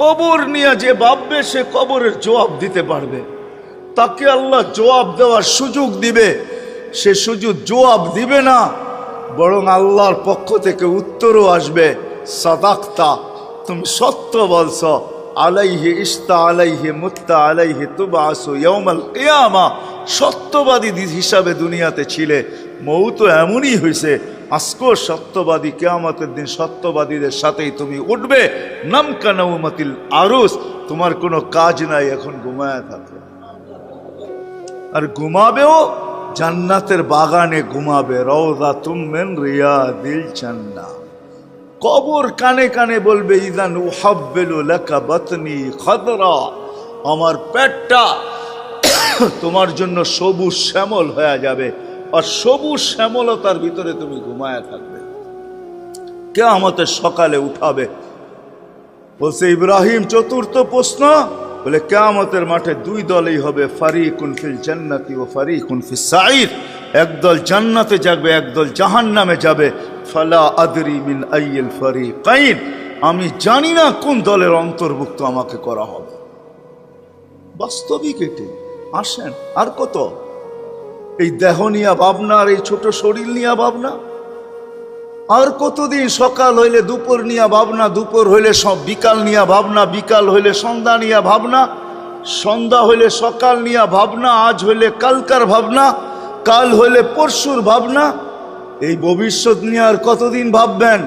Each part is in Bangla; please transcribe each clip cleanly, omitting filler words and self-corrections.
কবর নিয়ে যে ভাববে সে কবরের জবাব দিতে পারবে। তাকে আল্লাহ জবাব দেওয়ার সুযোগ দিবে, সে সুযোগ জবাব দিবে না, বরং আল্লাহর পক্ষ থেকে উত্তরও আসবে, সাদাক্তা, তুমি সত্য বলছ, আলাইহি ইস্তা আলাইহি মুত্তা আলাইহি তুবআসু ইয়াউমাল কিয়ামা, সত্যবাদী হিসাবে দুনিয়াতে ছিলে, মৌত এমনই হয়েছে, আজকেও সত্যবাদী, কিয়ামতের দিন সত্যবাদীদের সাথেই তুমি উঠবে। নামকা নাউমাতিল আরুস, তোমার কোনো কাজ নাই, এখন ঘুমায় থাকো। আর ঘুমাবেও জান্নাতের বাগানে ঘুমাবে, রওযাতুম মিন রিয়াদিল জান্নাহ। কবর কানে কানে বলবে, ইযান উহাব্বিলু লাকা বাতনি খাদরা, আমার পেটটা তোমার জন্য সবুজ শ্যামল হয়ে যাবে, আর সবুজ শ্যামলতার ভিতরে তুমি ঘুমায় থাকবে। কিয়ামতের সকালে উঠাবে। বলছে ইব্রাহিম, চতুর্থ প্রশ্ন, বলে কিয়ামতের মাঠে দুই দলই হবে, ফারিকুন ফিল জান্নাতি ওয়া ফারিকুন ফিস সাঈর, একদল জান্নাতে যাবে, একদল জাহান্নামে যাবে। ফালা আদরি মিন আইয়িল ফারিকাইন, আমি জানি না কোন দলের অন্তর্ভুক্ত আমাকে করা হবে। বাস্তবিক এটি। আসেন, আর কত এই দেহ নিয়া ভাবনা, আর এই ছোট শরীর নিয়া ভাবনা, আর কতদিন সকাল হইলে দুপুর নিয়া ভাবনা, দুপুর হইলে সব বিকাল নিয়া ভাবনা, বিকাল হইলে সন্ধ্যা নিয়া ভাবনা, সন্ধ্যা হইলে সকাল নিয়া ভাবনা, আজ হইলে কালকার ভাবনা, কাল হইলে পরশুর ভাবনা। এই ভবিষ্যৎ নিয়ে আর কতদিন ভাববেন?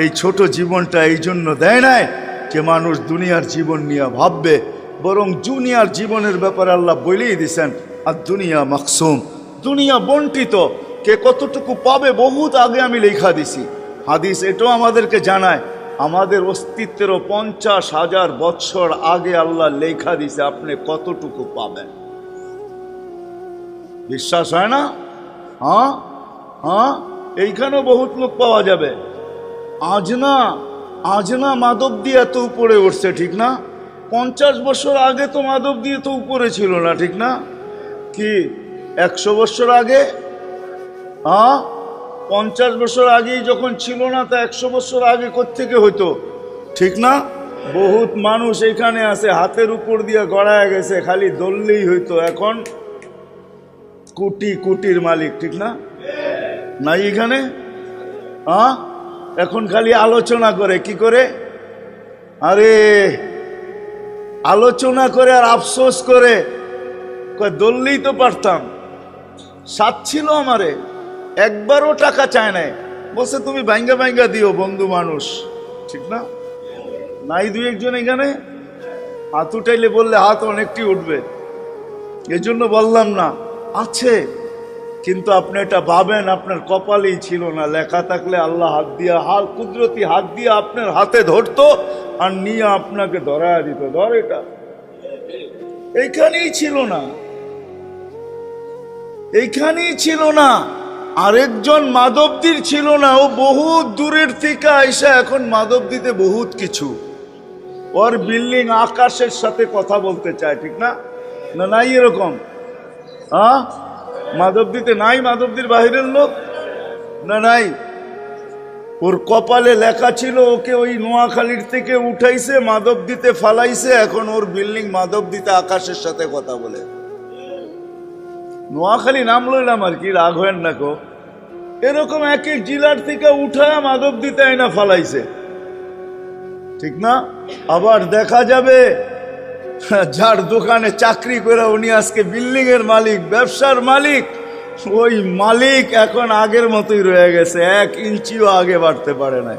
এই ছোট জীবনটা এই জন্য দেয় নাই যে মানুষ দুনিয়ার জীবন নিয়ে ভাববে, বরং দুনিয়ার জীবনের ব্যাপারে আল্লাহ বলেই দিছেন, আর দুনিয়া মাকসুম, দুনিয়া বন্টিত, কে কতটুকু পাবে বহুত আগে আমি লেখা দিছি। হাদিস এটাও আমাদেরকে জানায়, আমাদের অস্তিত্বেরও 50,000 বৎসর আগে আল্লাহ লেখা দিছে আপনি কতটুকু পাবেন। বিশ্বাস হয় না? হ্যাঁ হ্যাঁ, এইখানেও বহুত লোক পাওয়া যাবে। আজ না মাধব দিয়ে এত উপরে উঠছে, ঠিক না? 50 বছর আগে তো মাধব দিয়ে তো উপরে ছিল না, ঠিক না? কি 100 বছর আগে? হ্যাঁ, 50 বছর আগেই যখন ছিল না, তা 100 বছর আগে কোত্থেকে হইতো, ঠিক না? বহুত মানুষ এখানে আছে, হাতের উপর দিয়ে গড়ায় গেছে, খালি দললেই হইতো, এখন কোটি কোটির মালিক, ঠিক না? নাই এখানে? হ্যাঁ, এখন খালি আলোচনা করে, কি করে? আরে আলোচনা করে আর আফসোস করে, দললেই তো পারতাম, সাথ ছিল আমারে, একবারও টাকা চায় নাই, বলছে তুমি ভাঙ্গা ভাঙ্গা দিও, বন্ধু মানুষ, ঠিক না? নাই দুই একজন এখানে হাত উঠাইলে বললে হাত অনেকটি উঠবে, এজন্য বললাম না, আছে, কিন্তু আপনি এটা ভাবেন আপনার কপালেই ছিল না, লেখা থাকলে আল্লাহ হাত দিয়া, কুদরতি হাত দিয়ে আপনার হাতে ধরতো আর নিয়ে আপনাকে ধরায় দিত, ধর এটা, এইখানেই ছিল না, এইখানেই ছিল না। আরেকজন মাধবদীর ছিল না, ও বহুত দূরের থেকে আইসা এখন মাধবদীতে বহুত কিছু, ওর বিল্ডিং আকাশের সাথে কথা বলতে চায়, ঠিক না? না নাই এরকম? হ্যাঁ, মাধবদীতে নাই, মাধবদীর বাহিরের লোক না নাই, ওর কপালে লেখা ছিল ওকে ওই নোয়াখালীর থেকে উঠাইছে, মাধবদীতে ফালাইছে, এখন ওর বিল্ডিং মাধবদীতে আকাশের সাথে কথা বলে। নোয়াখালী নাম লইলাম আর কি, রাগ হয় না কো, এরকম এক এক জেলার থেকে উঠায় মাধবদীতে আইনা ফালাইছে, ঠিক না? আবার দেখা যাবে যার দোকানে চাকরি করে উনি আজকে বিল্ডিং এর মালিক, ব্যবসার মালিক, ওই মালিক এখন আগের মতোই রয়ে গেছে, 1 ইঞ্চিও আগে বাড়তে পারে না,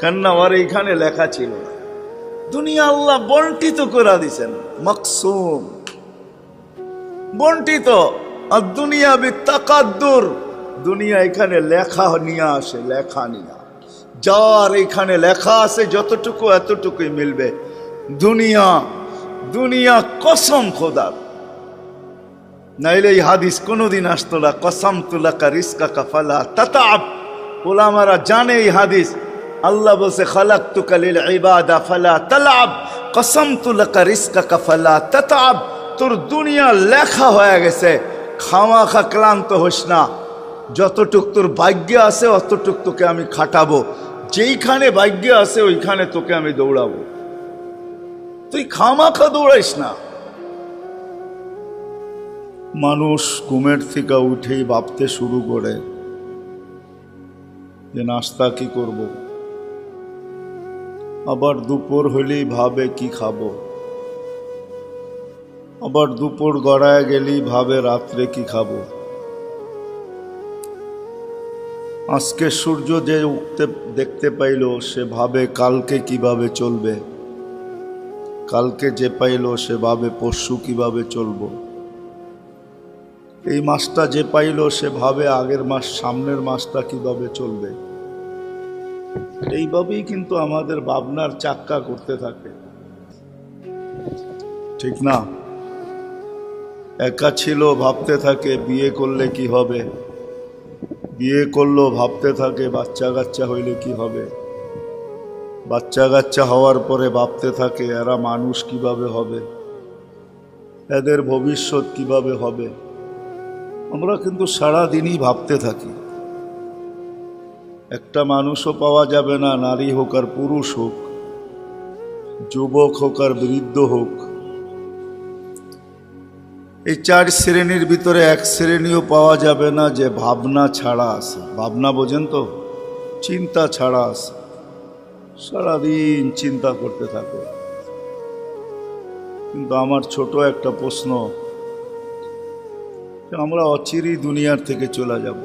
কেননা ওর এইখানে লেখা ছিল না। দুনিয়া আল্লাহ বন্টিত করে দিছেন, মাকসুম, বন্টিত। আর দুনিয়া বিতাকাদ্দুর, দুনিয়া এখানে লেখা নিয়ে আসে, লেখা নিয়ে, যার এখানে লেখা আছে যতটুকু এতটুকুই মিলবে। দুনিয়া দুনিয়া কসম খোদার, নাইলে এই হাদিস কোনোদিন আসতো না, কসম তুলাকা রিজকাকা ফালা তাতাব। ওলামারা জানে এই হাদিস, আল্লাহ বলছে খালাকতুকা লিল ইবাদা ফালা তালাব, কসমতু লাকা রিজকাকা ফালা তাতাব। তোর দুনিয়া লেখা হয়ে গেছে, খামাখা ক্লান্ত হোস না, যতটুক তোর ভাগ্যে আছে অতটুক তোকে আমি খাটাবো, যেইখানে ভাগ্যে আছে ওইখানে তোকে আমি দৌড়াবো। তুই খামাখা দৌড়াইস না। মানুষ ঘুমের থেকে উঠেই ভাবতে শুরু করে যে নাস্তা কি করব, আবার দুপুর হলেই ভাবে কি খাবো, আবার দুপুর গড়ায় গেলেই ভাবে রাত্রে কি খাবো। আজকে সূর্য যে উঠতে দেখতে পাইল সে ভাবে কালকে কিভাবে চলবে, কালকে যে পাইল সে ভাবে পরশু কিভাবে চলবো, এই মাসটা যে পাইল সে ভাবে আগের মাস সামনের মাসটা কিভাবে চলবে। এইভাবেই কিন্তু আমাদের ভাবনার চাক্কা করতে থাকে, ঠিক না? একা ছিল ভাবতে থাকে বিয়ে করলে কি হবে, বিয়ে করলো ভাবতে থাকে বাচ্চা কাচ্চা হইলে কি হবে, বাচ্চা কাচ্চা হওয়ার পরে ভাবতে থাকে এরা মানুষ কিভাবে হবে, এদের ভবিষ্যৎ কিভাবে হবে। আমরা কিন্তু সারাদিনই ভাবতে থাকি। একটা মানুষও পাওয়া যাবে না, নারী হোক আর পুরুষ হোক, যুবক হোক আর বৃদ্ধ হোক, এই চার শ্রেণীর ভিতরে এক শ্রেণীও পাওয়া যাবে না যে ভাবনা ছাড়া আছে। ভাবনা বোঝেন তো, চিন্তা ছাড়া আছে, সারাদিন চিন্তা করতে থাকে। কিন্তু আমার ছোট একটা প্রশ্ন, আমরা অচিরেই দুনিয়ার থেকে চলে যাব।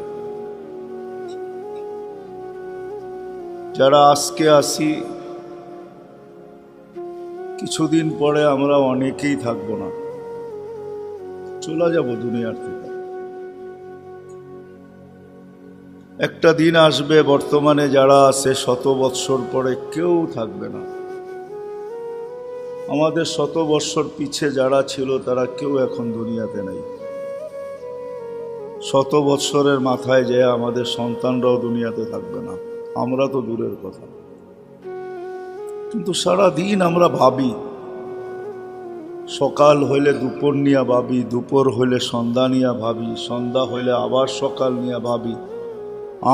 যারা আজকে আসি কিছুদিন পরে আমরা অনেকেই থাকবো না, চলে যাব দুনিয়ার থেকে। একটা দিন আসবে বর্তমানে যারা আছে 100 বৎসর পরে কেউ থাকবে না। আমাদের 100 বৎসর পিছে যারা ছিল তারা কেউ এখন দুনিয়াতে নেই। 100 বৎসরের মাথায় যে আমাদের সন্তানরাও দুনিয়াতে থাকবে না, আমরা তো দূরের কথা। কিন্তু সারা দিন আমরা ভাবি, সকাল হইলে দুপুর নিয়ে ভাবি, দুপুর হইলে সন্ধ্যা নিয়ে ভাবি, সন্ধ্যা হইলে আবার সকাল নিয়ে ভাবি,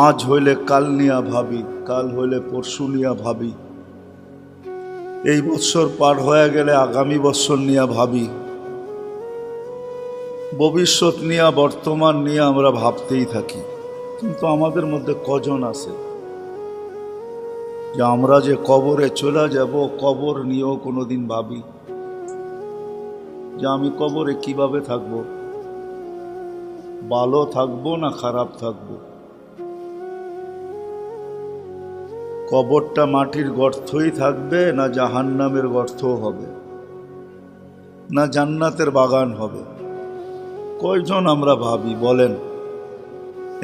আজ হইলে কাল নিয়ে ভাবি, কাল হইলে পরশু নিয়ে ভাবি, এই বৎসর পার হয়ে গেলে আগামী বৎসর নিয়ে ভাবি, ভবিষ্যৎ নিয়ে বর্তমান নিয়ে আমরা ভাবতেই থাকি। কিন্তু আমাদের মধ্যে কজন আছে যে আমরা যে কবরে চলে যাব কবর নিয়েও কোনোদিন ভাবি যে আমি কবরে কিভাবে থাকব, ভালো থাকবো না খারাপ থাকবো, কবরটা মাটির গর্তই থাকবে না জাহান্নামের গর্ত হবে, না জান্নাতের বাগান হবে। কয়জন আমরা ভাবি বলেন?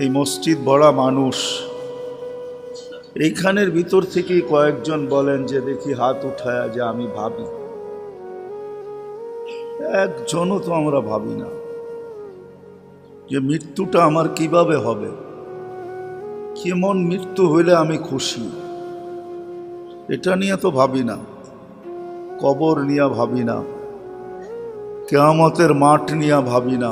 এই মসজিদ ভরা মানুষ, এইখানের ভিতর থেকেই কয়েকজন বলেন যে দেখি হাত উঠায়া যে আমি ভাবি। একজনও তো আমরা ভাবি না যে মৃত্যুটা আমার কিভাবে হবে, কেমন মৃত্যু হইলে আমি খুশি, এটা নিয়ে তো ভাবি না। কবর নিয়ে ভাবি না, কিয়ামতের মাঠ নিয়ে ভাবি না,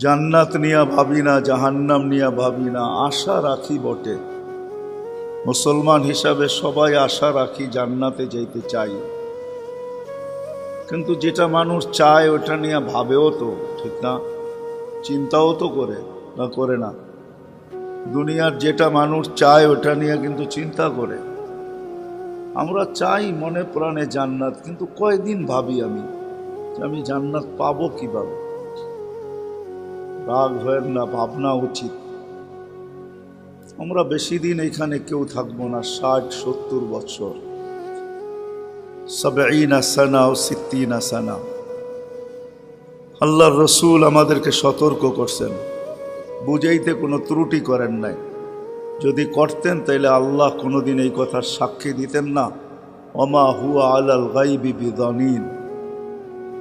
জান্নাত নিয়ে ভাবি না, জাহান্নাম নিয়ে ভাবি না। আশা রাখি বটে, মুসলমান হিসাবে সবাই আশা রাখি, জান্নাতে যেতে চাই। কিন্তু যেটা মানুষ চায় ওটা নিয়ে ভাবেও তো, ঠিক না? চিন্তাও তো করে না, করে না? দুনিয়ার যেটা মানুষ চায় ওটা নিয়ে কিন্তু চিন্তা করে। আমরা চাই মনে প্রাণে জান্নাত, কিন্তু কয়দিন ভাবি আমি যে আমি জান্নাত পাবো কিভাবে। রাগ হয় না, ভাবনা উচিত। আমরা বেশি দিন এখানে কেউ থাকবো না, 60-70 বছর, 70 সানা ও 60 সানা। আল্লাহর রসুল আমাদেরকে সতর্ক করছেন, বুঝাইতে কোনো ত্রুটি করেন নাই। যদি করতেন তাইলে আল্লাহ কোনোদিন এই কথার সাক্ষী দিতেন না, ওমা হুয়া আলাল গাইবি বিদানিন।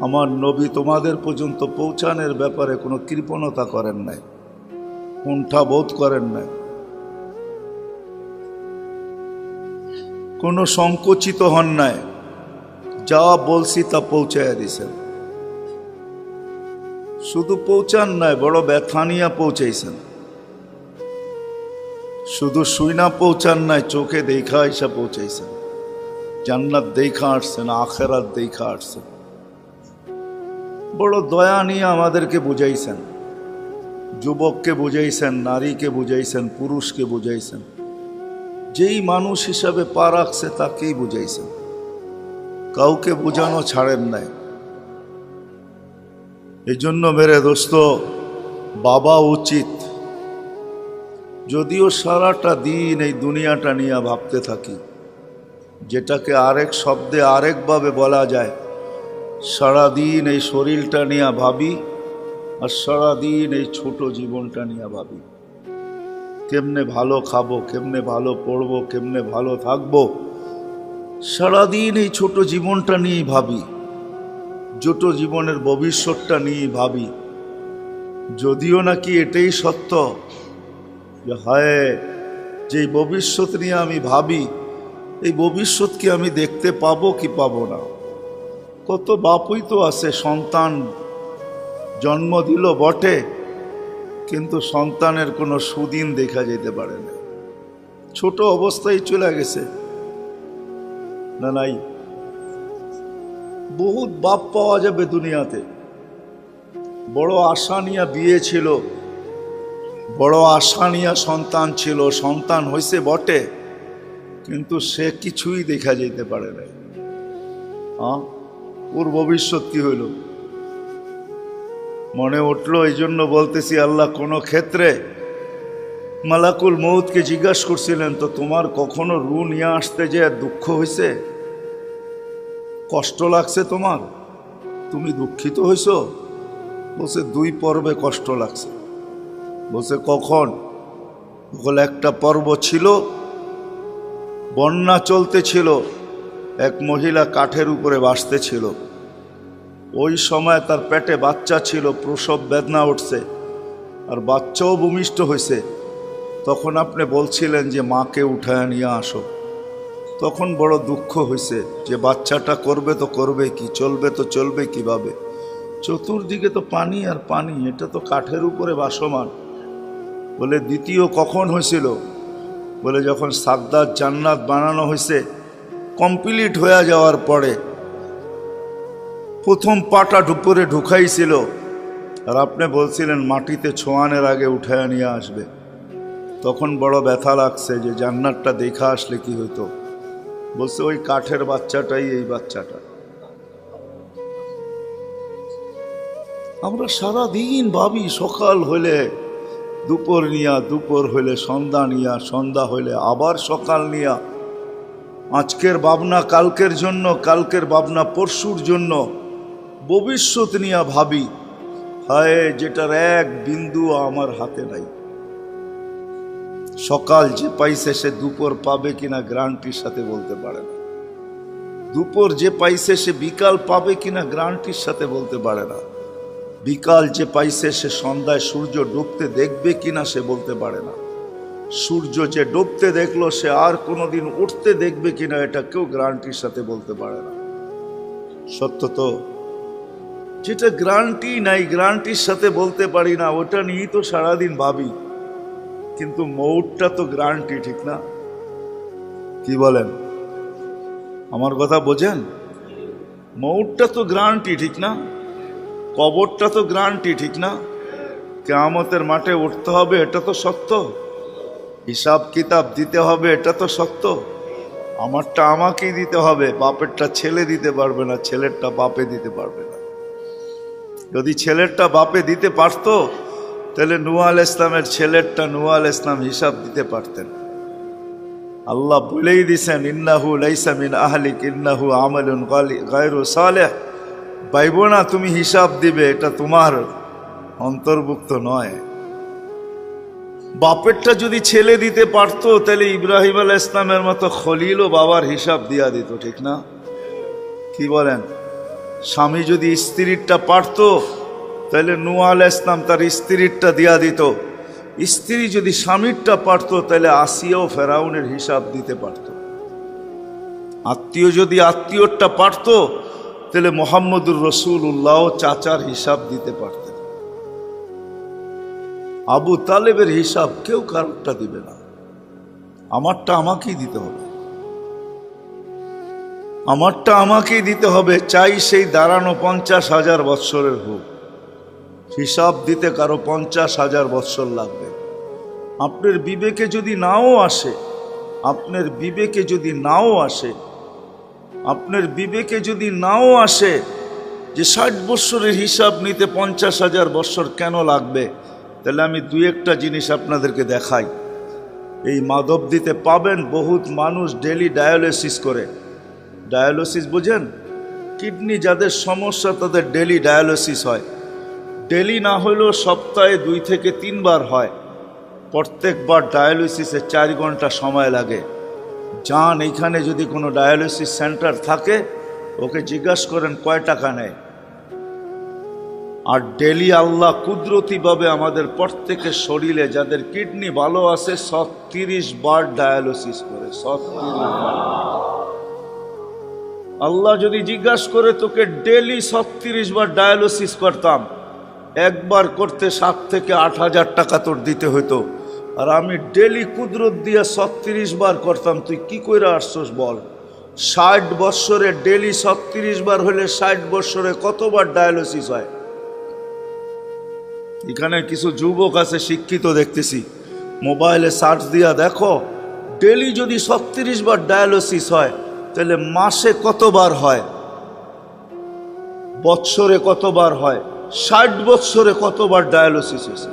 আমার নবী তোমাদের পর্যন্ত পৌঁছানোর ব্যাপারে কোনো কৃপণতা করেন নাই, কুণ্ঠা বোধ করেন নাই, কোনো সংকুচিত হন নাই। যা বলছি তা পৌঁছাইয়া দিছেন। শুধু পৌঁছান নাই, বড় ব্যথা নিয়ে পৌঁছাইছেন। শুধু শুইনা পৌঁছান নাই, চোখে দেখা এসে পৌঁছাইছেন। জান্নাত দেখা আসছেন, আখেরাত দেখা আসছেন। বড় দয়া নিয়ে আমাদেরকে বুঝাইছেন, যুবককে বুঝাইছেন, নারীকে বুঝাইছেন, পুরুষকে বুঝাইছেন। যেই মানুষ হিসাবে পা রাখছে তাকেই বুঝাইছেন, কাউকে বুঝানো ছাড়েন নাই। এই জন্য মেরে দোস্ত, বাবা উচিত, যদিও সারাটা দিন এই দুনিয়াটা নিয়ে ভাবতে থাকি, যেটাকে আরেক শব্দে আরেকভাবে বলা যায়, সারাদিন এই শরীরটা নিয়ে ভাবি আর সারাদিন এই ছোট জীবনটা নিয়ে ভাবি। কেমনে ভালো খাবো, কেমনে ভালো পড়বো, কেমনে ভালো থাকবো, সারাদিন এই ছোট জীবনটা নিয়েই ভাবি, ছোট জীবনের ভবিষ্যৎটা নিয়ে ভাবি। যদিও নাকি এটাই সত্য যে হায়, যে ভবিষ্যৎ নিয়ে আমি ভাবি, এই ভবিষ্যৎ কি আমি দেখতে পাবো কি পাবো না। কত বাপই তো আছে সন্তান জন্ম দিল বটে, কিন্তু সন্তানের কোনো সুদিন দেখা যেতে পারে না, ছোট অবস্থায় চলে গেছে। না নাই, বহুত বাপ পাওয়া যাবে দুনিয়াতে, বড় আশা নিয়ে বিয়ে ছিল, বড় আশা নিয়ে সন্তান ছিল, সন্তান হয়েছে বটে, কিন্তু সে কিছুই দেখা যেতে পারে না। ওর ভবিষ্যৎ কি হইল মনে উঠলো। এই জন্য বলতেছি, আল্লাহ কোনো ক্ষেত্রে মালাকুল মউতকে জিজ্ঞাসা করছিলেন, তো তোমার কখনো রু নিয়ে আসতে যে দুঃখ হয়েছে, কষ্ট লাগছে তোমার, তুমি দুঃখিত হইছ? বলছে 2 পর্বে কষ্ট লাগছে। বলছে কখন? বলে একটা পর্ব ছিল, বন্যা চলতেছিল, এক মহিলা কাঠের উপরে বাসতেছিল, ওই সময় তার পেটে বাচ্চা ছিল, প্রসব বেদনা উঠছে আর বাচ্চাও ভূমিষ্ঠ হয়েছে। তখন আপনি বলছিলেন যে মাকে উঠায় নিয়ে আসো। তখন বড় দুঃখ হয়েছে যে বাচ্চাটা করবে তো করবে কি, চলবে তো চলবে কিভাবে, চতুর্দিকে তো পানি আর পানি, এটা তো কাঠের উপরে বাসমান। বলে দ্বিতীয় কখন হয়েছিল? বলে যখন সাদ্দাত জান্নাত বানানো হয়েছে, কমপ্লিট হয়ে যাওয়ার পরে প্রথম পাটা উপরে ঢুকাইছিল, আর আপনি বলছিলেন মাটিতে ছোঁয়ানোর আগে উঠায় নিয়ে আসবে। তখন বড় ব্যথা লাগছে যে জান্নাতটা দেখা আসলে কি হইতো। বলছে ওই কাঠের বাচ্চাটাই এই বাচ্চাটা। আমরা সারা দিন ভাবি, সকাল হইলে দুপুর নিয়া, দুপুর হইলে সন্ধ্যা নিয়া, সন্ধ্যা হইলে আবার সকাল নিয়া, আজকের ভাবনা কালকের জন্য, কালকের ভাবনা পরশুর জন্য, ভবিষ্যৎ নিয়া ভাবি। হায়, যেটার এক বিন্দু আমার হাতে নাই। সকাল যে পাইছে সে দুপুর পাবে কিনা গ্যারান্টির সাথে বলতে পারে না, দুপুর যে পাইছে সে বিকাল পাবে কিনা গ্যারান্টির সাথে বলতে পারে না, বিকাল যে পাইছে সে সন্ধ্যায় সূর্য ডুবতে দেখবে কিনা সে বলতে পারে না, সূর্য যে ডুবতে দেখলো সে আর কোনোদিন উঠতে দেখবে কিনা এটা কেউ গ্যারান্টির সাথে বলতে পারে না। সত্য তো, যেটা গ্যারান্টি নাই, গ্যারান্টির সাথে বলতে পারি না, ওটা নিয়েই তো সারাদিন ভাবি। কিন্তু মৌতটা তো গ্যারান্টি, ঠিক না? কি বলেন, আমার কথা বোঝেন? মৌতটা তো গ্যারান্টি, ঠিক না? কবরটা তো গ্যারান্টি, ঠিক না? কিয়ামতের মাঠে উঠতে হবে, এটা তো সত্য। হিসাব কিতাব দিতে হবে, এটা তো সত্য। আমারটা আমাকেই দিতে হবে, বাপেরটা ছেলে দিতে পারবে না, ছেলেরটা বাপে দিতে পারবে না। যদি ছেলেরটা বাপে দিতে পারতো, তাহলে নূহ আলাইহিস ইসলামের ছেলেরটা নূহ আলাইহিস ইসলাম হিসাব দিতে পারতেন। আল্লাহ বলেই দিছেন, ইন্নাহু লাইসা মিন আহলিক ইন্নাহু আমালুন গায়রু সালেহ। ভাইবো না, তুমি হিসাব দিবে, এটা তোমার অন্তর্ভুক্ত নয়। বাপেরটা যদি ছেলে দিতে পারতো, তাহলে ইব্রাহিম আলাইহিস ইসলামের মতো খলিলও বাবার হিসাব দিয়া দিত, ঠিক না? কি বলেন? স্বামী যদি স্ত্রীরটা পারতো, তাহলে নূহ আলাইহিস ইসলাম তার স্ত্রীরটা দিয়া দিত। স্ত্রী যদি স্বামীরটা পারতো, তাহলে আসিয়াও ফেরাউনের হিসাব দিতে পারত। আত্মীয় যদি আত্মীয়রটা পারতো, তাহলে মুহাম্মদুর রাসূলুল্লাহ চাচার হিসাব দিতে পারতেন। আবু তালেবের হিসাব কেউ কারোরটা দিবে না, আমারটা আমাকেই দিতে হবে। আমারটা আমাকেই দিতে হবে, চাই সেই দাঁড়ানো 50,000 বৎসরের হোক। হিসাব দিতে কারো 50,000 বৎসর লাগবে। আপনার বিবেকে যদি নাও আসে, আপনার বিবেকে যদি নাও আসে, আপনার বিবেকে যদি নাও আসে যে 60 বৎসরের হিসাব নিতে 50,000 বৎসর কেন লাগবে, তাহলে আমি দুই একটা জিনিস আপনাদেরকে দেখাই। এই মাধবদীতে পাবেন বহুত মানুষ ডেলি ডায়ালিসিস করে। ডায়ালিসিস বুঝেন? কিডনি যাদের সমস্যা তাদের ডেলি ডায়ালিসিস হয়। ডেলি না হলেও সপ্তাহে 2 থেকে 3 বার হয়। প্রত্যেকবার ডায়ালিসিসে 4 ঘন্টা সময় লাগে। যান, এইখানে যদি কোনো ডায়ালিসিস সেন্টার থাকে ওকে জিজ্ঞাসা করেন কয় টাকা নেয়। আর ডেলি আল্লাহ কুদরতিভাবে আমাদের প্রত্যেকের শরীরে যাদের কিডনি ভালো আছে 30 বার ডায়ালিসিস করে। 30 বার। আল্লাহ যদি জিজ্ঞাসা করে তোকে ডেলি 30 বার ডায়ালিসিস করতাম, একবার করতে 7 থেকে 8,000 টাকা তোর দিতে হইতো, আর আমি ডেলি কুদরত দিয়ে 36 বার করতাম, তুই কি করে আসছস বল? 60 বৎসরে ডেলি 36 বার হলে 60 বৎসরে কতবার ডায়ালিসিস হয়? এখানে কিছু যুবক আছে শিক্ষিত দেখতেছি, মোবাইলে সার্চ দিয়া দেখো, ডেলি যদি 36 বার ডায়ালিসিস হয় তাহলে মাসে কতবার হয়, বৎসরে কতবার হয়, 60 বৎসরে কতবার ডায়ালিসিস হয়েছে?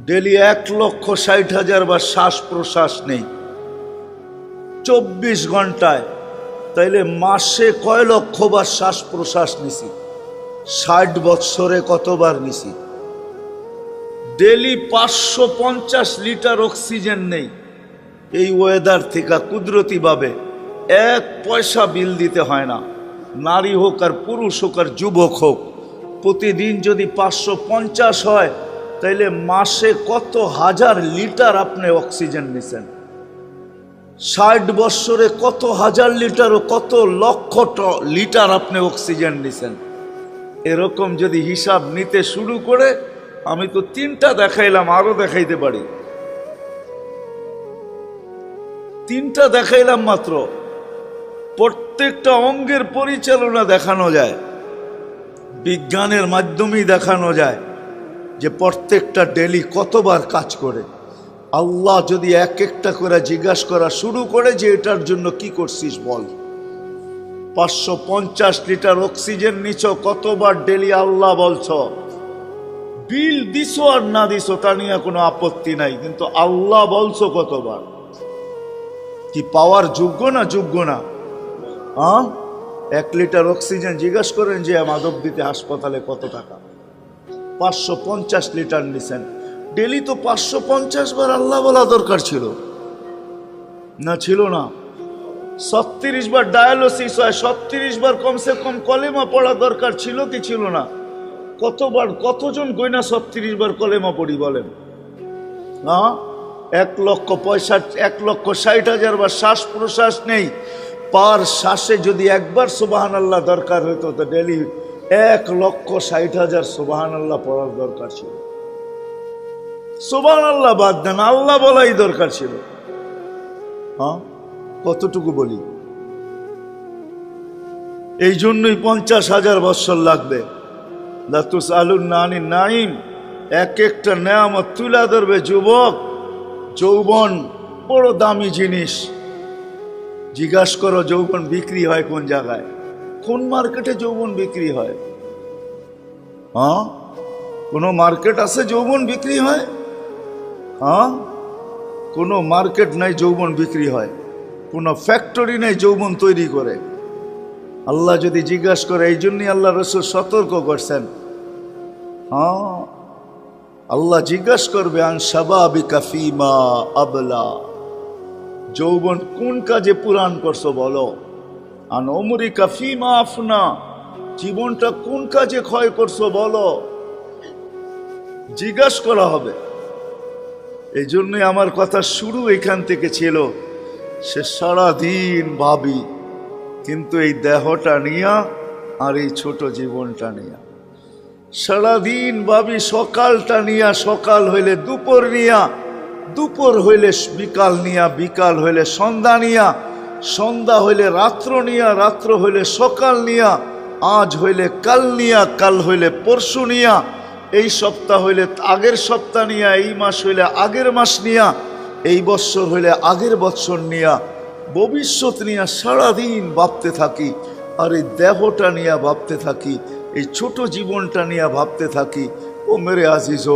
ডেলি 1,60,000 বার শ্বাস প্রশ্বাস নেই 24 ঘন্টায়, তাইলে মাসে কয় লক্ষ বার শ্বাস প্রশ্বাস নিছি? 60 বৎসরে কতবার নিছি? ডেলি 550 লিটার অক্সিজেন নেই। এই ওয়েদার থেকে কুদরতিভাবে 1 পয়সা বিল দিতে হয় না। নারী হোক আর পুরুষ হোক আর যুবক হোক, প্রতিদিন যদি 550 হয় তাইলে মাসে কত হাজার লিটার আপনি অক্সিজেন নিছেন? 60 বৎসরে কত হাজার লিটার ও কত লক্ষ লিটার আপনি অক্সিজেন নিছেন? এরকম যদি হিসাব নিতে শুরু করে, আমি তো 3টা দেখাইলাম, আরো দেখাইতে পারি। 3টা দেখাইলাম মাত্র। প্রত্যেকটা অঙ্গের পরিচালনা দেখানো যায়, বিজ্ঞানের মাধ্যমেই দেখানো যায় যে প্রত্যেকটা ডেলি কতবার কাজ করে। আল্লাহ যদি এক একটা করে জিজ্ঞাসা করা শুরু করে যে এটার জন্য কি করছিস বল, 550 লিটার অক্সিজেন নিছ কতবার ডেলি আল্লাহ বলছ, বিল দিছো আর না দিছো তা নিয়ে কোনো আপত্তি নাই, কিন্তু আল্লাহ বলছো কতবার? কি পাওয়ার যোগ্য না? যোগ্য না? 1 লিটার অক্সিজেন জিজ্ঞাসা করেন যে মাধবদীতে হাসপাতালে কত টাকা? 550 লিটার নিছেন ডেলি, তো 550 বার আল্লাহ বলা দরকার ছিল না? ছিল না? 36 বার ডায়ালিসিস হয়, 36 বার কমসে কম কলেমা পড়া দরকার ছিল কি ছিল না? কতবার, কতজন গয়না 36 বার কলেমা পড়ি বলেন? 1,60,000 বার শ্বাস প্রশ্বাস নেই, পার শ্বাসে যদি একবার সুবহানাল্লাহ দরকার হইতো তো ডেলি 1,60,000 সুবহানাল্লাহ পড়ার দরকার ছিল। সুবহানাল্লাহ বাদ দেন, আল্লাহ বলাই দরকার ছিল। কতটুকু বলি? এই জন্যই 50,000 বৎসর লাগবে। লা তুসআলুন্না আনিন নাঈম, এক একটা নেয়ামত তুলে ধরবে যুবক। যৌবন বড় দামি জিনিস। জিজ্ঞাসা করো যৌবন বিক্রি হয় কোন জায়গায়? কোন মার্কেটে যৌবন বিক্রি হয়? কোনো মার্কেট আছে যৌবন বিক্রি হয়? কোনো মার্কেট নাই যৌবন বিক্রি হয়, কোনো ফ্যাক্টরি নেই যৌবন তৈরি করে। আল্লাহ যদি জিজ্ঞাসা করে, এই জন্যই আল্লাহ রাসূল সতর্ক করছেন। আল্লাহ জিজ্ঞাসা করবে, আন শাবাবিকা ফীমা আবলা, যৌবন কোন কাজে পুরান করছো বলো। আন উমরিকা ফীমা আফনা, জীবনটা কোন কাজে ক্ষয় করছো বলো। জিজ্ঞাসা করা হবে। এই জন্যই আমার কথা শুরু এখান থেকে ছিল। সে সারাদিন ভাবি, কিন্তু এই দেহটা নিয়া আর এই ছোট জীবনটা নিয়া সারাদিন ভাবি। সকালটা নিয়া, সকাল হইলে দুপুর নিয়া, দুপুর হইলে বিকাল নিয়া, বিকাল হইলে সন্ধ্যা নিয়া, সন্ধ্যা হইলে রাত্র নিয়া, রাত্র হইলে সকাল নিয়া, আজ হইলে কাল নিয়া, কাল হইলে পরশু নিয়া, এই সপ্তাহ হইলে আগের সপ্তাহ নিয়া, এই মাস হইলে আগের মাস নিয়া, এই বৎসর হইলে আগের বৎসর নিয়া, ভবিষ্যৎ নিয়া সারাদিন ভাবতে থাকি। আর এই দেহটা নিয়ে ভাবতে থাকি, এই ছোট জীবনটা নিয়ে ভাবতে থাকি। ও মেরে আজিজ,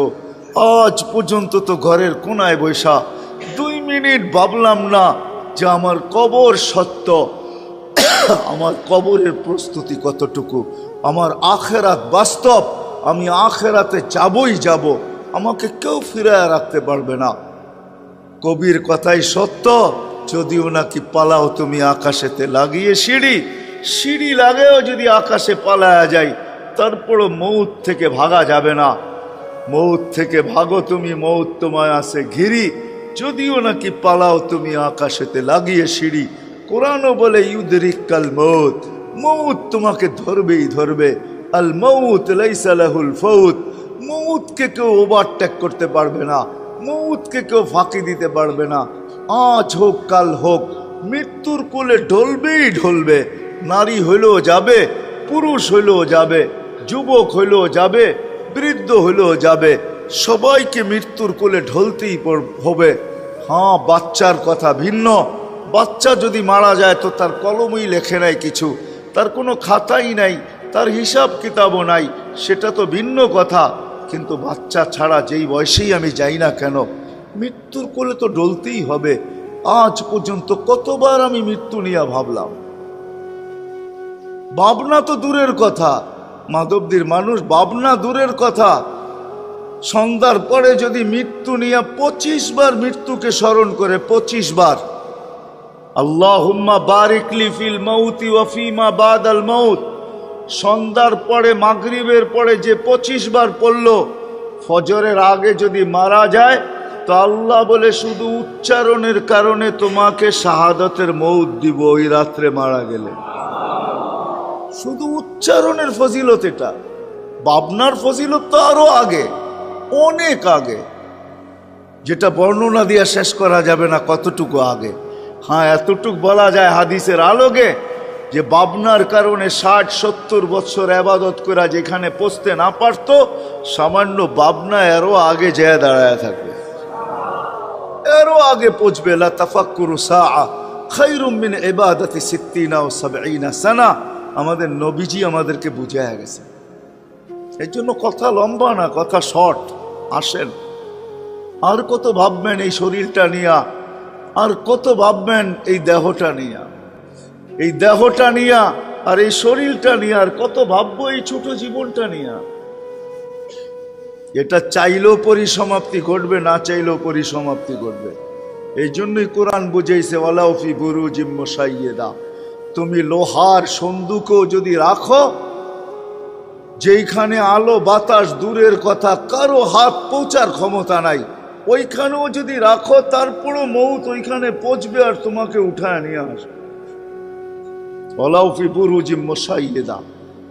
আজ পর্যন্ত তো ঘরের কোনায় বৈশা 2 মিনিট ভাবলাম না যে আমার কবর সত্য, আমার কবরের প্রস্তুতি কতটুকু, আমার আখেরাত বাস্তব, আমি আখেরাতে যাবই যাব, আমাকে কেউ ফিরায় রাখতে পারবে না। কবির কথাই সত্য, যদিও নাকি পালাও তুমি আকাশেতে লাগিয়ে সিঁড়ি, সিঁড়ি লাগেও যদি আকাশে পালায়া যায়, তারপরও মৌত থেকে ভাগা যাবে না। মৌত থেকে ভাগো তুমি, মৌত তোমায় আসে ঘিরি, যদিও নাকি পালাও তুমি আকাশেতে লাগিয়ে সিঁড়ি। কোরআনও বলে ইউদরিকাল মৌত, মৌত তোমাকে ধরবেই ধরবে। আল মৌত লাইসা লাহুল ফৌত, মৌতকে কেউ ওভারটেক করতে পারবে না, মৌতকে কেউ ফাঁকি দিতে পারবে না। আজ হোক কাল হোক, মৃত্যুর কোলে ঢলবেই ঢলবে। নারী হইলেও যাবে, পুরুষ হইলেও যাবে, যুবক হইলেও যাবে, বৃদ্ধ হইলেও যাবে, সবাইকে মৃত্যুর কোলে ঢলতেই হবে। হ্যাঁ, বাচ্চার কথা ভিন্ন। বাচ্চা যদি মারা যায় তো তার কলমই লেখে নাই কিছু, তার কোনো খাতাই নাই, তার হিসাব কিতাবও নাই, সেটা তো ভিন্ন কথা। কিন্তু বাচ্চা ছাড়া যেই বয়সেই আমি যাই না কেন, মৃত্যুর কোলে তো ঢলতেই হবে। আজ পর্যন্ত কতবার আমি মৃত্যু নিয়ে ভাবলাম। ভাবনা তো দূরের কথা, মাধবদীর মানুষ ভাবনা দূরের কথা। সন্ধ্যার পরে যদি মৃত্যু নিয়ে 25 বার মৃত্যুকে স্মরণ করে, 25 বার আল্লাহুম্মা বারিকলি ফিল মাউতি ওয়া ফিমা বাদাল মাউত, সন্ধ্যার পরে মাগরিবের পরে যে 25 বার পড়ল, ফজরের আগে যদি মারা যায় তো আল্লাহ বলে শুধু উচ্চারণের কারণে তোমাকে শাহাদাতের মৌত দিব ওই রাত্রে মারা গেলে। শুধু উচ্চারণের ফজিলত এটা, ভাবনার ফজিলত তো আরো আগে, অনেক আগে, যেটা বর্ণনা দিয়ে শেষ করা যাবে না কতটুকু আগে। হ্যাঁ, এতটুকু বলা যায় হাদিসের আলোকে যে ভাবনার কারণে 60-70 বছর আবাদত করা যেখানে পৌঁছতে না পারত, সামান্য ভাবনা এরও আগে যেয়ে দাঁড়ায় থাকবে, এরও আগে পৌঁছবে। লা তাফাক্কুরু সাআ খায়রুম মিন ইবাদাতি 60 ও 70 সানা। আমাদের নবীজি আমাদেরকে বুঝায়া গেছে। এই জন্য কথা লম্বা না, কথা শর্ট। আসেন, আর কত ভাববেন এই শরীরটা নিয়া, আর কত ভাববেন এই দেহটা নিয়া, এই দেহটা নিয়া আর এই শরীরটা নিয়ে, আর কত ভাববো এই ছোট জীবনটা নিয়া। এটা চাইলেও পরিসমাপ্তি ঘটবে, না চাইলেও পরিসমাপ্তি ঘটবে। এই জন্যই কোরআন বুঝাইছে ওয়ালাউ ফি বুরুজিম মুশাইয়্যিদা, তুমি লোহার সন্দুকও যদি রাখো, যেইখানে আলো বাতাস দূরের কথা কারো হাত পৌঁছার ক্ষমতা নাই, ওইখানেও যদি রাখো, তারপরও মৌত ওইখানে পৌঁছবে আর তোমাকে উঠায় নিয়ে আসবে। ওয়ালাউ ফি বুরুজিম মুশাইয়্যিদা।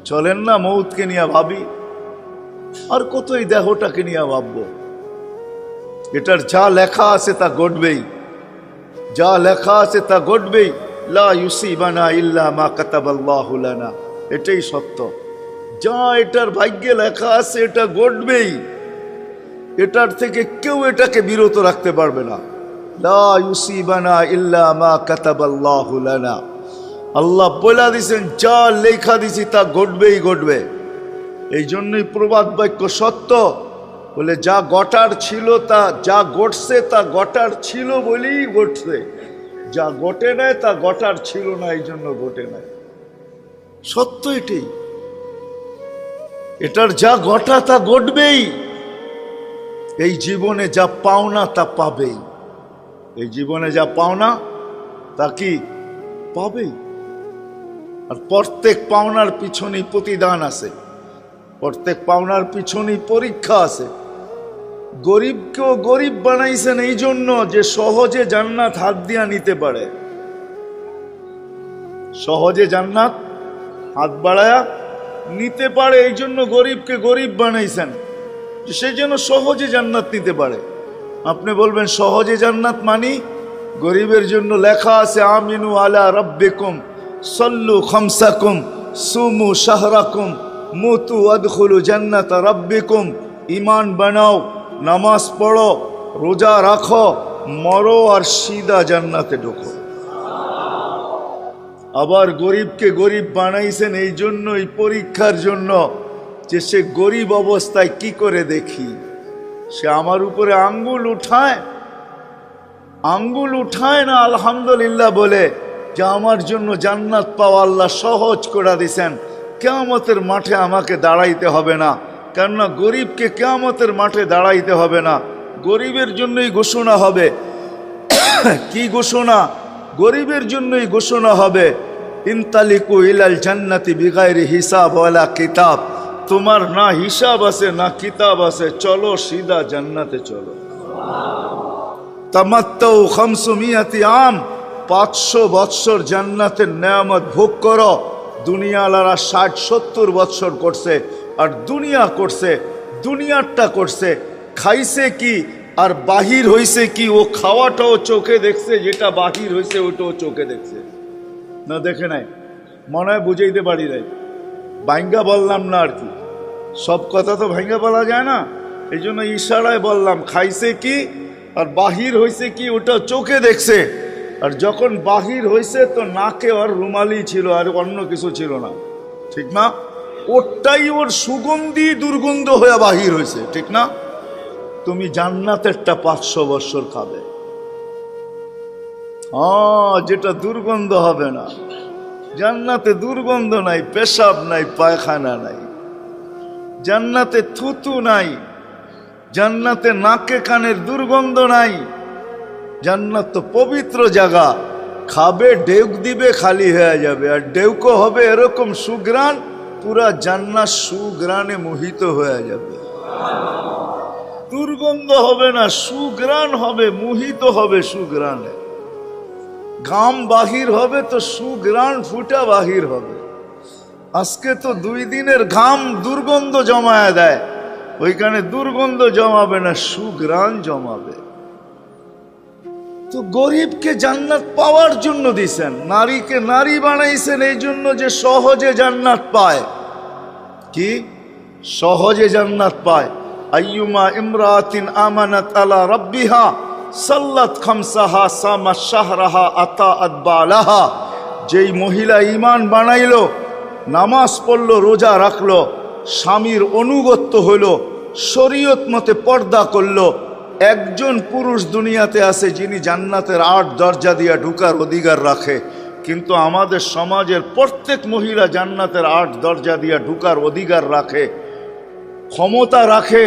চলেন না মৌতকে নিয়ে ভাবি, আর কত এই দেহটাকে নিয়ে ভাববো। এটার যা লেখা আছে তা ঘটবেই, যা লেখা আছে তা ঘটবেই। লা ইউসিবানা ইল্লা মা কাতাবাল্লাহু লানা, এটাই সত্য। যা এটার ভাগ্যে লেখা আছে এটা ঘটবেই, এটার থেকে কেউ এটাকে বিরত রাখতে পারবে না। লা ইউসিবানা ইল্লা মা কাতাবাল্লাহু লানা, আল্লাহ বলে দিয়েছেন যা লেখা দিছি তা ঘটবেই ঘটবে। এই জন্যই প্রবাদ বাক্য সত্য, বলে যা ঘটার ছিল তা, যা ঘটছে তা ঘটার ছিল বলেই ঘটছে, যা ঘটে নাই তা ঘটার ছিল না, এই জন্য ঘটে নাই। সত্য এটাই, এটার যা ঘটা তা ঘটবেই। এই জীবনে যা পাওনা তা পাবেই, এই জীবনে যা পাওনা তা কি পাবেই। আর প্রত্যেক পাওনার পিছনেই প্রতিদান আছে, প্রত্যেক পাওনার পিছনেই পরীক্ষা আছে। গরিবকেও গরিব বানাইছেন এই জন্য যে সহজে জান্নাত হাত দিয়া নিতে পারে, সহজে জান্নাত হাত বাড়ায়া নিতে পারে। এই জন্য গরিবকে গরিব বানাইছেন, সে যেন সহজে জান্নাত নিতে পারে। আপনি বলবেন সহজে জান্নাত মানি, গরিবের জন্য লেখা আছে আমিনু আলা রাব্বিকুম সল্লু খামসাকুম সুমু শাহরাকুম মুতু আদখুলু জান্নাত রাব্বিকুম। ঈমান বানাও, নামাজ পড়ো, রোজা রাখো, মরো আর সিধা জান্নাতে ঢোকো। আবার গরিবকে গরিব বানাইছেন এই জন্য, এই পরীক্ষার জন্য যে সে গরিব অবস্থায় কি করে দেখি। সে আমার উপরে আঙ্গুল উঠায় না আলহামদুলিল্লাহ বলে যে আমার জন্য জান্নাত পাওয়া আল্লাহ সহজ করে দিছেন, কিয়ামতের মাঠে আমাকে দাঁড়াইতে হবে না। কেননা গরিবকে কিয়ামতের মাঠে দাঁড়াইতে হবে না, গরিবের জন্যই ঘোষণা হবে। কি ঘোষণা? গরিবের জন্যই ঘোষণা হবে, ইনতালিকু ইলাল জান্নাতি বিগাইরি হিসাব ওয়ালা কিতাব। তোমার না হিসাব আছে না কিতাব আছে, চলো সিধা জান্নাতে চলো। তামাত্তাউ 500 আম, 500 বৎসর জান্নাতের নেয়ামত ভোগ করো। দুনিয়ালারা 60-70 বৎসর করছে, আর দুনিয়া করছে, দুনিয়ারটা করছে, খাইছে কি আর বাহির হইছে কি, ও খাওয়াটাও চোখে দেখছে, যেটা বাহির হইছে ওটাও চোখে দেখছে। না দেখে নাই? মনে হয় বুঝাইতে পারি নাই, ভাঙ্গা বললাম না আর কি। সব কথা তো ভাঙ্গা বলা যায় না, এই জন্য ইশারায় বললাম খাইছে কি আর বাহির হইছে কি ওটা চোখে দেখছে। আর যখন বাহির হইছে তো নাকে ওর রুমালি ছিল, আর অন্য কিছু ছিল না, ঠিক না? ওটাই ওর সুগন্ধি দুর্গন্ধ হয়ে বাহির হয়েছে, ঠিক না? তুমি জান্নাতেরটা 500 বৎসর খাবে, যেটা দুর্গন্ধ হবে না। জান্নাতে দুর্গন্ধ নাই, পেশাব নাই, পায়খানা নাই, জান্নাতে থুতু নাই, জান্নাতে নাকে কানের দুর্গন্ধ নাই। জান্নাত তো পবিত্র জায়গা, খাবে ডেউক দিবে খালি হয়ে যাবে, আর ডেউকো হবে এরকম সুগ্রাণ, পুরা জান্নাত সুগ্রাণে মোহিত হয়ে যাবে। দুর্গন্ধ হবে না, সুগ্রাণ হবে, মোহিত হবে সুগ্রাণে। ঘাম বাহির হবে তো সুগ্রাণ ফুটা বাহির হবে। আজকে তো 2 দিনের ঘাম দুর্গন্ধ জমায় দেয়, ওইখানে দুর্গন্ধ জমাবে না, সুগ্রাণ জমাবে। তো গরিবকে জান্নাত পাওয়ার জন্য দিছেন, নারীকে নারী বানাইছেন এই জন্য যে সহজে জান্নাত পায়। কি সহজে জান্নাত পায়? আইয়ুমা ইমরাতিন আমানাত আলা রাব্বিহা সাল্লাত খামসাহা সামাত শাহরাহা আতাআত বালাহা। যেই মহিলা ঈমান বানাইলো, নামাজ পড়লো, রোজা রাখলো, স্বামীর অনুগত্য হলো, শরীয়ত মতে পর্দা করলো, একজন পুরুষ দুনিয়াতে আছে যিনি জান্নাতের 8 দরজা দিয়া ঢুকার অধিকার রাখে। কিন্তু আমাদের সমাজের প্রত্যেক মহিলা জান্নাতের 8 দরজা দিয়া ঢুকার অধিকার রাখে, ক্ষমতা রাখে,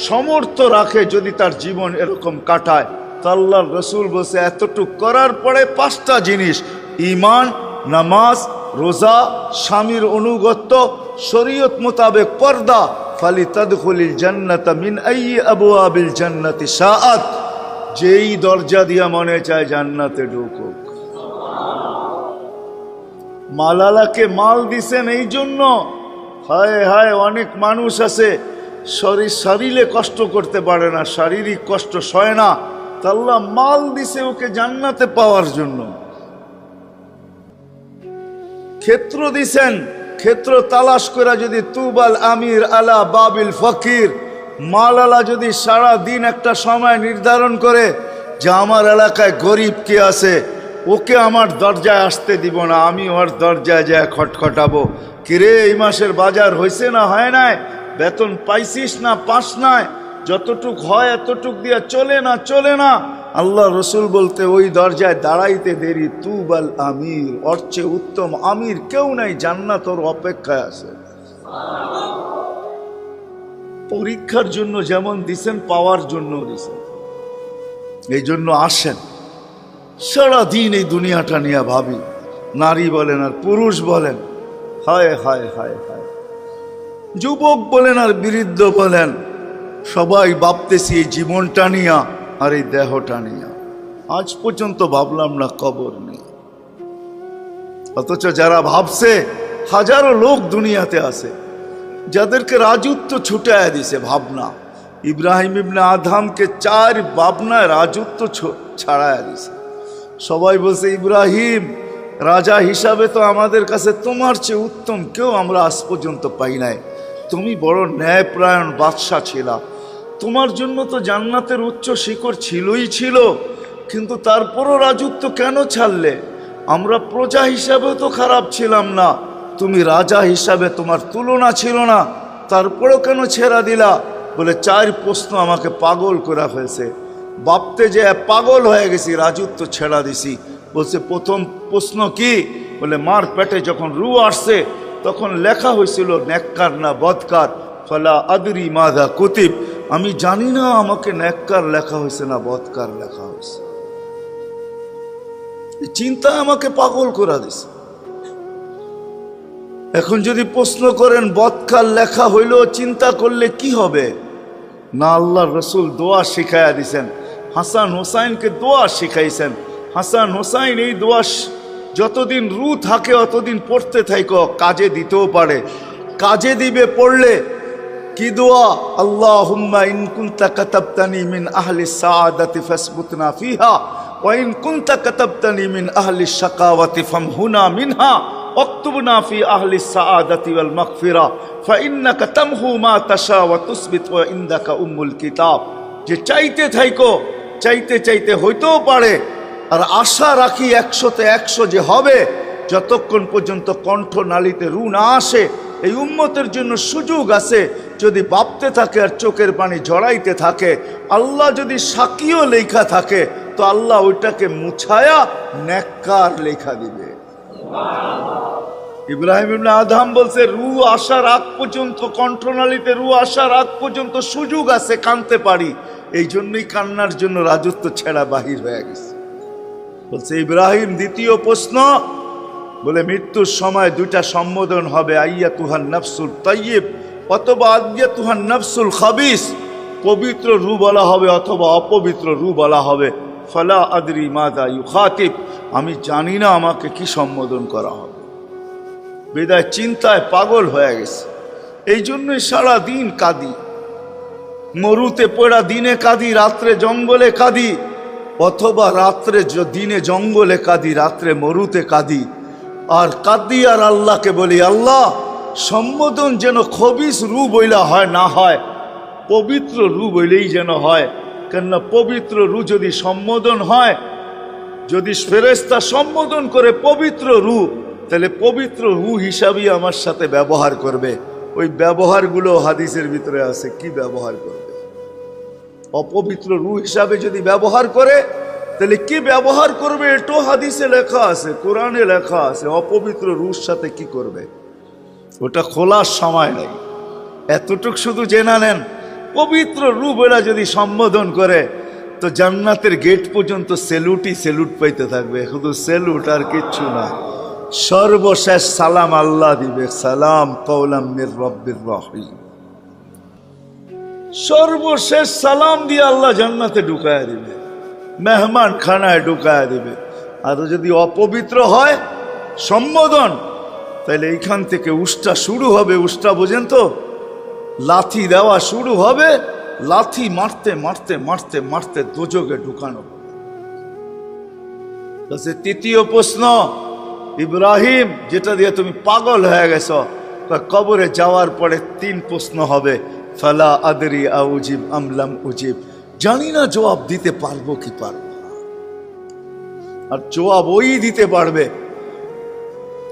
সমর্থ রাখে। যদি তার জীবন এরকম কাটায় তো আল্লাহর রাসূল বলছে এতটুক করার পরে 5টা জিনিস, ঈমান, নামাজ, রোজা, স্বামীর অনুগত্য, শরীয়ত মোতাবেক পর্দা, ফালিতাদখুলিল জান্নাতা মিন আইয়ি আবওয়াবিল জান্নাতি শাআত। যেই দরজা দিয়া মনে চায় জান্নাতে ঢুকুক। মালালাকে মাল দিছেন এই জন্য। হায় হায়, অনেক মানুষ আছে শরীরে কষ্ট করতে পারে না, শারীরিক কষ্ট সয় না, তা আল্লাহ মাল দিছে ওকে জান্নাতে পাওয়ার জন্য। ক্ষেত্র দিছেন, ক্ষেত্র তালাশ করে যদি তুবাল আমির আলা বাবিল ফকির, মালালা যদি সারা দিন একটা সময় নির্ধারণ করে যে আমার এলাকায় গরিব কে আছে, ওকে আমার দরজায় আসতে দিব না, আমি ওর দরজায় যায় খটখটাবো। কিরে এই মাসের বাজার হয়েছে না হয় নাই, বেতন পাইছিস না পাস নাই, যতটুক হয় এতটুক দিয়া চলে না। আল্লাহ রসুল বলতে ওই দরজায় দাঁড়াইতে দেরি, তুবাল আমির, ওর চেয়ে উত্তম আমির কেউ নাই, জান্নাত ওর অপেক্ষায় আছে। পরীক্ষার জন্য যেমন দিছেন, পাওয়ার জন্য দিছেন। এই জন্য আসেন, সারাদিন এই দুনিয়াটা নিয়ে ভাবি, নারী বলেন আর পুরুষ বলেন, হায় হায় হায় হায়, যুবক বলেন আর বৃদ্ধ বলেন, সবাই ভাবতেছি এই জীবনটা নিয়া আর এই দেহটা নিয়া। আজ পর্যন্ত ভাবলাম না কবর নিয়ে। অথচ যারা ভাবছে, হাজারো লোক দুনিয়াতে আছে যাদেরকে রাজত্ব ছুটায় দিছে ভাবনা। ইব্রাহিম ইবনে আদহামকে 4 ভাবনায় রাজত্ব ছাড়ায় দিছে। সবাই বলছে ইব্রাহিম রাজা হিসাবে তো আমাদের কাছে তোমার চেয়ে উত্তম কেউ আমরা আজ পর্যন্ত পাই নাই। তুমি বড় ন্যায়প্রায়ণ বাদশাহ ছিলা, তোমার জন্য তো জান্নাতের উচ্চ শিখর ছিলই ছিল, কিন্তু তারপরও রাজত্ব কেন ছাড়লে? আমরা প্রজা হিসাবেও তো খারাপ ছিলাম না, তুমি রাজা হিসাবে তোমার তুলনা ছিল না, তারপরও কেন ছেড়া দিলা? বলে 4 প্রশ্ন আমাকে পাগল করে ফেলছে, ভাবতে যে পাগল হয়ে গেছি, রাজত্ব ছেড়া দিছি। বলছে প্রথম প্রশ্ন কি? বলে মার পেটে যখন রু আসছে তখন লেখা হয়েছিল নেককার না বদকার, ফলা আদরি মাদা কুতিব, আমি জানি না আমাকে নেককার লেখা হয়েছে না বদকার লেখা হয়েছে। চিন্তা আমাকে পাগল করে দিছে। এখন যদি প্রশ্ন করেন বদকার লেখা হইল, চিন্তা করলে কি হবে? না, আল্লাহর রসুল দোয়া শিখাইয়া দিছেন, হাসান হোসাইনকে দোয়া শিখাইছেন। হাসান হোসাইন এই দোয়া যতদিন রু থাকে অতদিন পড়তে থাকো, কাজে দিতেও পারে, কাজে দিবে পড়লে। কি দোয়া? আল্লাহুম্মা ইন কুনতা কাতাবতানি মিন আহলি সাআদাতি ফাসবুতনা ফিহা ওয়া ইন কুনতা কাতাবতানি মিন আহলি শাকাওয়াতি ফামহুনা মিনহা ওয়াকতুবনা ফি আহলি সাআদাতি ওয়াল মাগফিরা ফাইন্নাকা তামহু মা তাশা ওয়া তুসবিত ওয়া ইনদাকা উম্মুল কিতাব। যে চাইতে থাইকো, চাইতে চাইতে হইতেও পারে, আর আশা রাখি 100তে 100 যে হবে, যতক্ষণ পর্যন্ত কণ্ঠ নালীতে রু না আসে। এই উম্মতের জন্য সুযোগ আছে, যদি ভাবতে থাকে আর চোখের পানি ঝরাইতে থাকে, আল্লাহ যদি সাকিও লেখা থাকে তো আল্লাহ ওইটাকে মুছায়া নেককার লেখা দিবে। ইব্রাহিম ইবনে আদহাম বলছে রু আসার আগ পর্যন্ত, কণ্ঠনালীতে রু আসার আগ পর্যন্ত সুযোগ আছে, কাঁদতে পারি, এই জন্যই কান্নার জন্য রাজত্ব ছেড়া বাহির হয়ে গেছে। বলছে ইব্রাহিম দ্বিতীয় প্রশ্ন, বলে মৃত্যুর সময় 2টা সম্বোধন হবে, আইয়াতুহান নাফসুল তাইয়্যিব অথবা আইয়াতুহান নাফসুল খাবিস, পবিত্র রু বলা হবে অথবা অপবিত্র রু বলা হবে। ফালা আদরি মাযা ইউখাতিব, আমি জানি না আমাকে কি সম্বোধন করা হবে। বিদায় চিন্তায় পাগল হয়ে গেছে। এই জন্যই সারা দিন কাঁদি, মরুতে পড়া দিনে কাঁদি, রাত্রে জঙ্গলে কাঁদি, অথবা রাত্রে দিনে জঙ্গলে কাঁদি, রাত্রে মরুতে কাঁদি। আর কাঁদি আর আল্লাহকে বলি, আল্লাহ সম্বোধন যেন খবিস রু বইলা হয় না হয়, পবিত্র রু বইলেই যেন হয়। কেননা পবিত্র রু যদি সম্বোধন হয়, যদি ফেরেশতা সম্বোধন করে পবিত্র রু, তাহলে পবিত্র রু হিসাবেই আমার সাথে ব্যবহার করবে। ওই ব্যবহারগুলো হাদিসের ভিতরে আছে, কি ব্যবহার করবে? অপবিত্র রু হিসাবে যদি ব্যবহার করে, তাহলে কি ব্যবহার করবে এটাও হাদিসে লেখা আছে, কোরআনে লেখা আছে। অপবিত্র রুর সাথে কি করবে ওটা খোলার সময় নেই, এতটুক শুধু জেনে নেন। পবিত্র রু বেলা যদি সম্বোধন করে তো জান্নাতের গেট পর্যন্ত সেলুটই সেলুট পাইতে থাকবে, শুধু সেলুট আর কিচ্ছু না। সর্বশেষ সালাম আল্লাহ দিবে, সালাম কওলাম মির রব্বির রহিম। সর্বশেষ সালাম দিয়ে আল্লাহ জান্নাতে ঢুকায় দিবে, মেহমান খানায় ঢুকায় দিবে। আর যদি অপবিত্র হয় সম্বোধন, তাহলে এইখান থেকে উষ্টা শুরু হবে। উষ্টা বোঝেন তো? লাথি দেওয়া শুরু হবে, লাথি মারতে মারতে মারতে মারতে দোজকে ঢুকানো। তৃতীয় প্রশ্ন, ইব্রাহিম যেটা দিয়ে তুমি পাগল হয়ে গেছো, কবরে যাওয়ার পরে 3 প্রশ্ন হবে, ফালা আদরি আউজিব আমলাম উজিব, জানি না জবাব দিতে পারবো কি পারবো না। আর জবাব ওই দিতে পারবে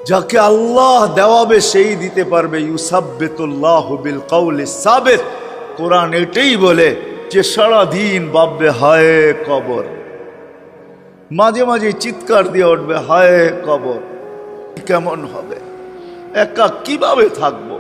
যাকে আল্লাহ দেওয়াবে, সেই দিতে পারবে। ইউসাব্বিতুল্লাহু বিল কাউলিস সাবিত, কোরআন এটাই বলে যে সারা দিন ভাববে হায় কবর, মাঝে মাঝে চিৎকার দিয়ে উঠবে হায় কবর, কেমন হবে, একা কিভাবে থাকবো।